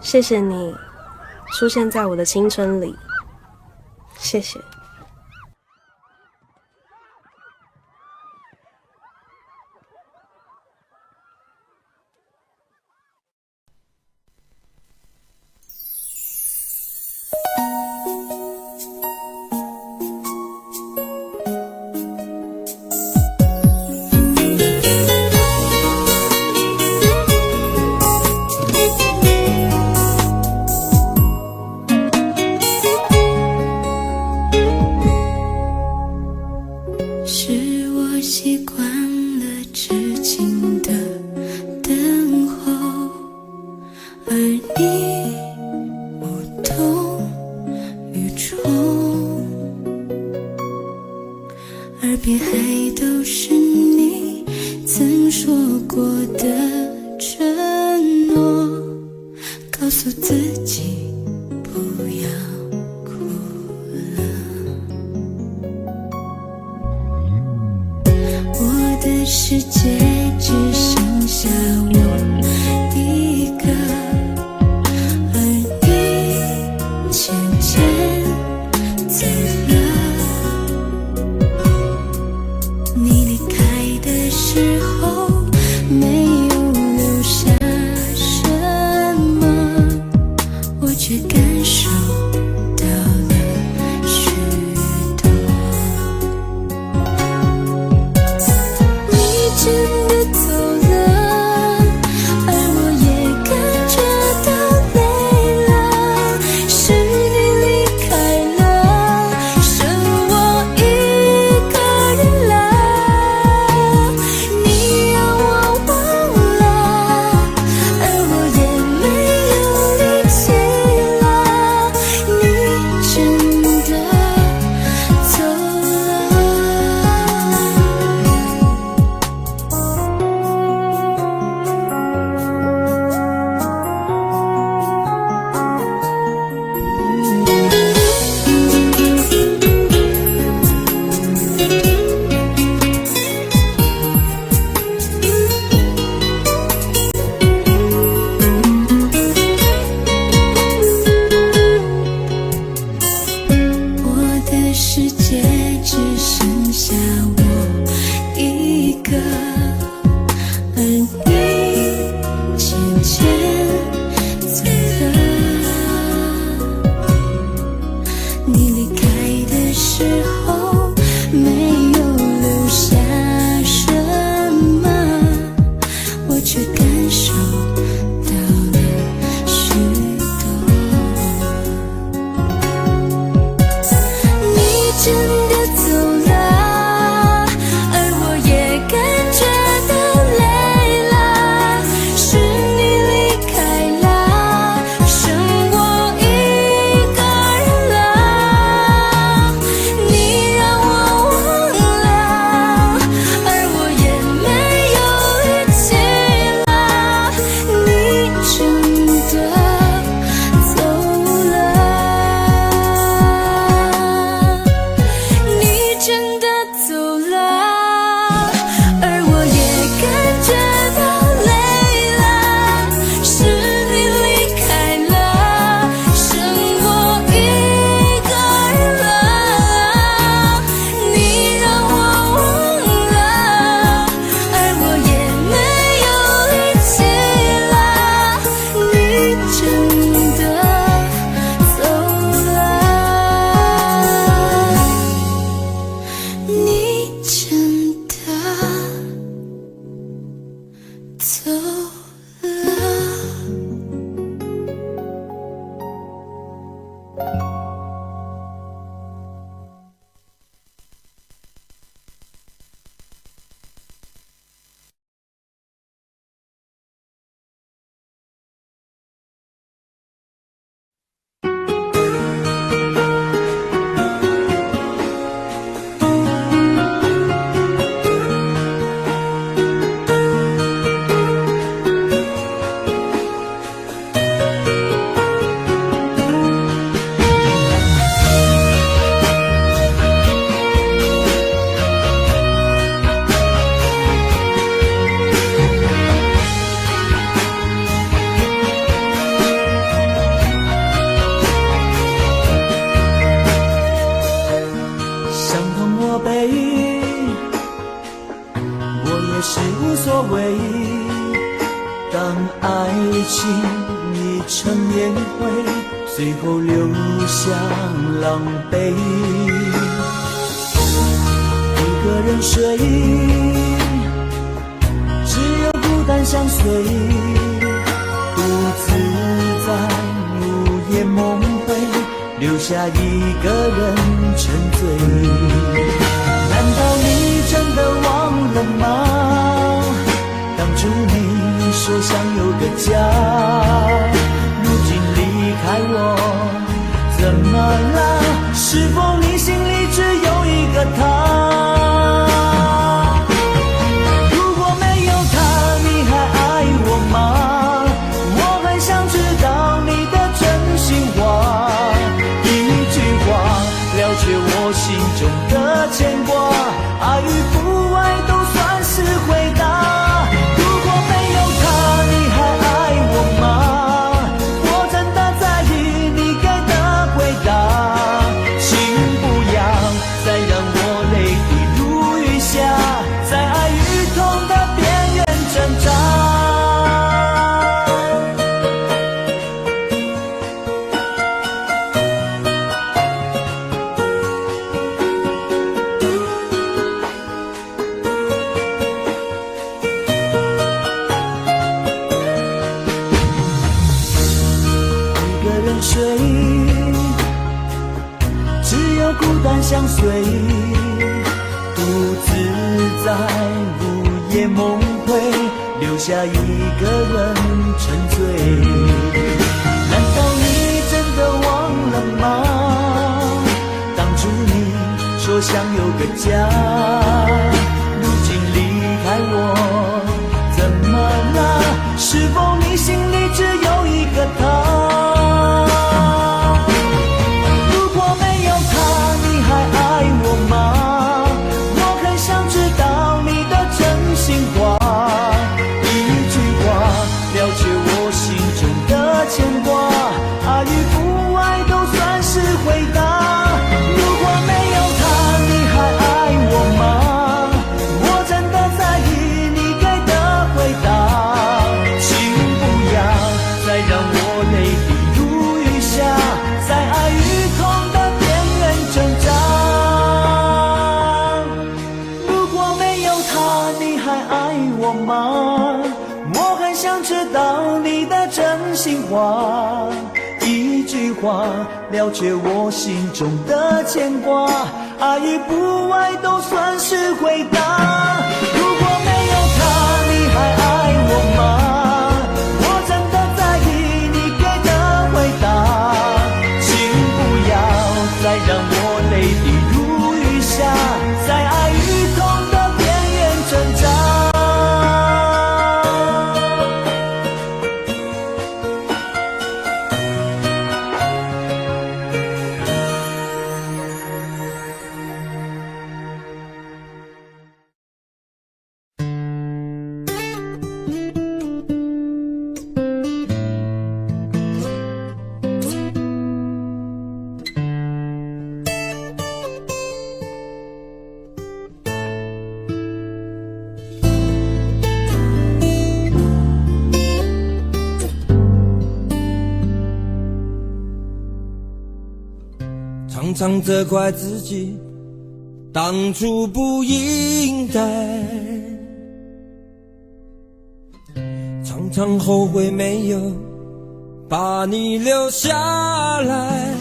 谢谢你出现在我的青春里，谢谢。动与宠，耳边还都是你曾说过的承诺，告诉自己不要哭了。我的世界只剩下我一个，而你渐渐走了。你离开的时候没有留下什么，我却感受到了许多。你真的走了，而我也感觉到累了，是你离开了，剩我一个人了。你让我忘了，而我也没有力气了，你真的走我的世界只剩下我一个，而你渐渐走了。你离开的时候没有留下什么，我却感受到了许多。你真的走了，而我也感觉到累了，是你离开了，剩我一个人了。你让我忘了，而我也没有力气了，你真的走了。你真的走了，而我也感觉到累了，是你离开了，剩我一个人了。你让我忘了，而我也没有力气了，你真的走了。你真的走了。伤痛我背，我也是无所谓。当爱情已成烟灰，最后留下狼狈。一个人睡，只有孤单相随，独自在午夜梦回，留下一个人沉醉。难道你真的忘了吗？当初你说想有个家，如今离开我，怎么了？是否你心里只有一个他？如果没有他，你还爱我吗？我很想知道你的真心话，一句话了却我心中的牵挂，爱与不爱都算是回答。如果没有他，你还爱我吗？我真的在意你给的回答，请不要再让我泪滴如雨下，在爱与痛的边缘挣扎。一个人睡，只有孤单相随，独自在午夜梦回，留下一个人沉醉。难道你真的忘了吗？当初你说想有个家，如今离开我，怎么了？是否你心里只有一个他？如果没有他，你还爱我吗？我很想知道你的真心话，一句话了却我心中的牵挂，爱与不爱都算是回答。如果没有他，你还爱我吗？我真的在意你给的回答，请不要再让我泪滴如雨下，在爱与痛的边缘挣扎。如果没有他，你还爱我吗？我很想知道你的真心话，一句话了却我心中的牵挂，爱与不爱都算是回答。如果没有他，你还爱我吗？我真的在意你给的回答，请不要再让我泪滴如雨下，在爱与痛的边缘挣扎。常常责怪自己当初不应该，常常后悔没有把你留下来。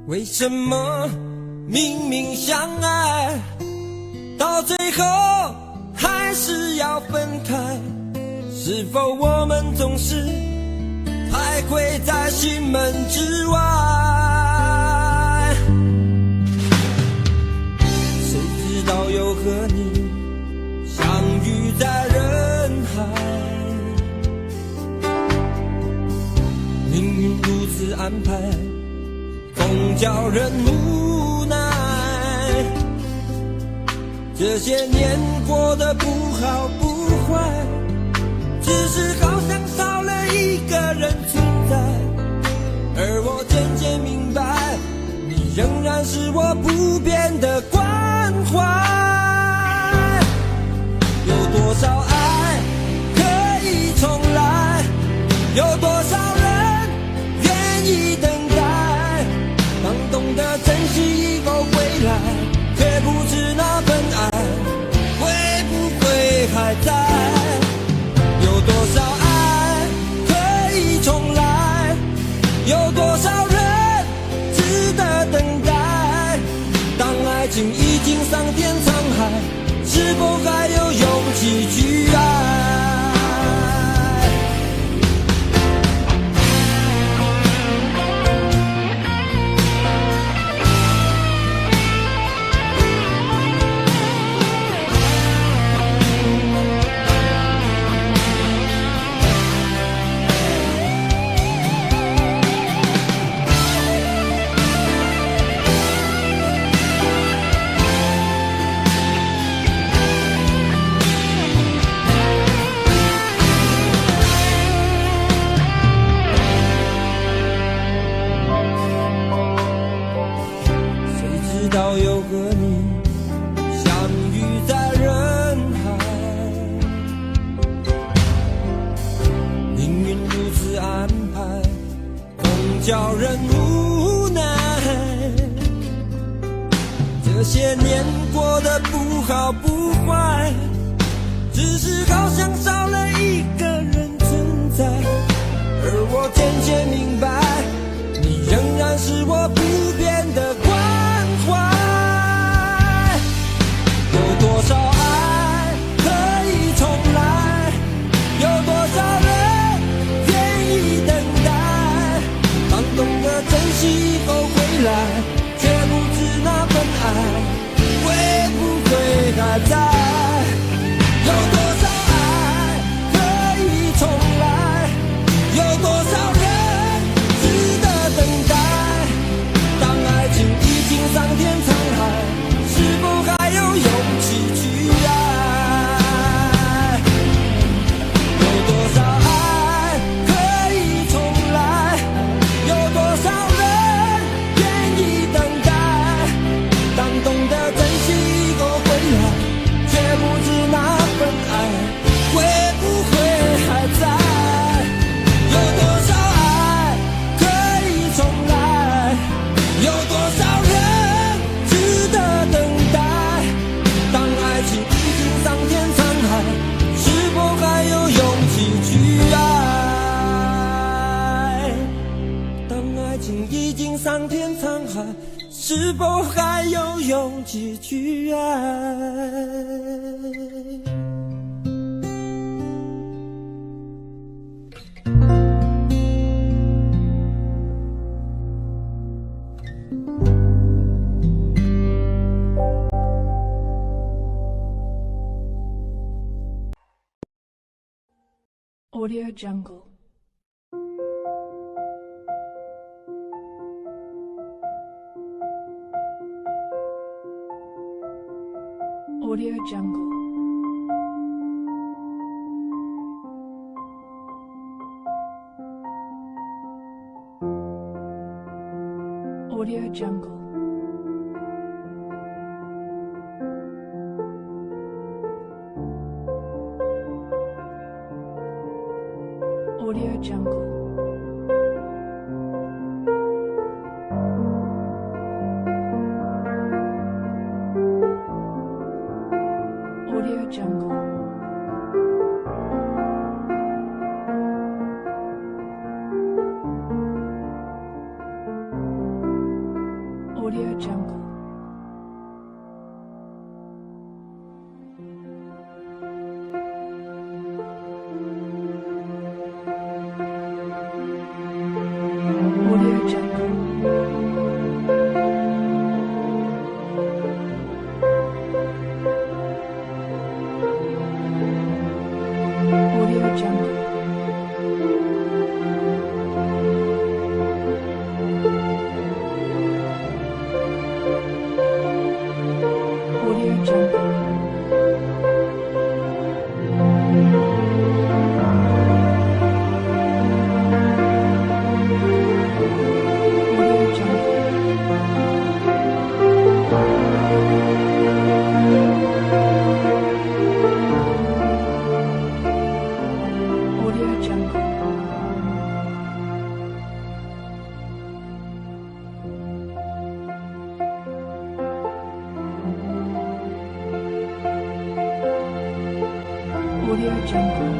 为什么明明相爱，到最后还是要分开？是否我们总是徘徊在心门之外？谁知道又和你相遇在人海，命运如此安排，总叫人无奈。这些年过得不好不坏，只是好像少了一个人存在，而我渐渐明白，你仍然是我不变的关怀。有多少爱可以重来，有多少人愿意等待，当懂得珍惜以后回来，却不知那份爱会不会还在。有多少爱可以重来，有多少人值得等待，当爱情已经桑田沧海，是否还有勇气去爱？叫人无奈。这些年过得不好不坏，只是好像少了一个人存在。而我渐渐明白，你仍然是我不变的关怀。有多少爱可以重来？有多少人愿意等待？当懂得珍惜以后回来，却不知那份爱会不会还在？有多少爱可以重来？有多少人值得等待？当爱情已经桑田沧海，是否还有勇气去爱？有多少爱可以重来？有多少人愿意等待？当懂得珍惜以后回来，却不知那份爱会不会还在？有多少爱可以重来？有多少人值得等待？当爱情已经桑田沧海，是否还有勇气去爱？当爱情已经桑田沧海，是否还有勇气去爱？Audio Jungle. Audio Jungle. Audio Jungle. Audio Jungle. Audio Jungle. Audio Jungle. Audio Jungle. Audio Jungle. Audio Jungle. Audio Jungle. Audio Jungle. Audio Jungle. Audio Jungle.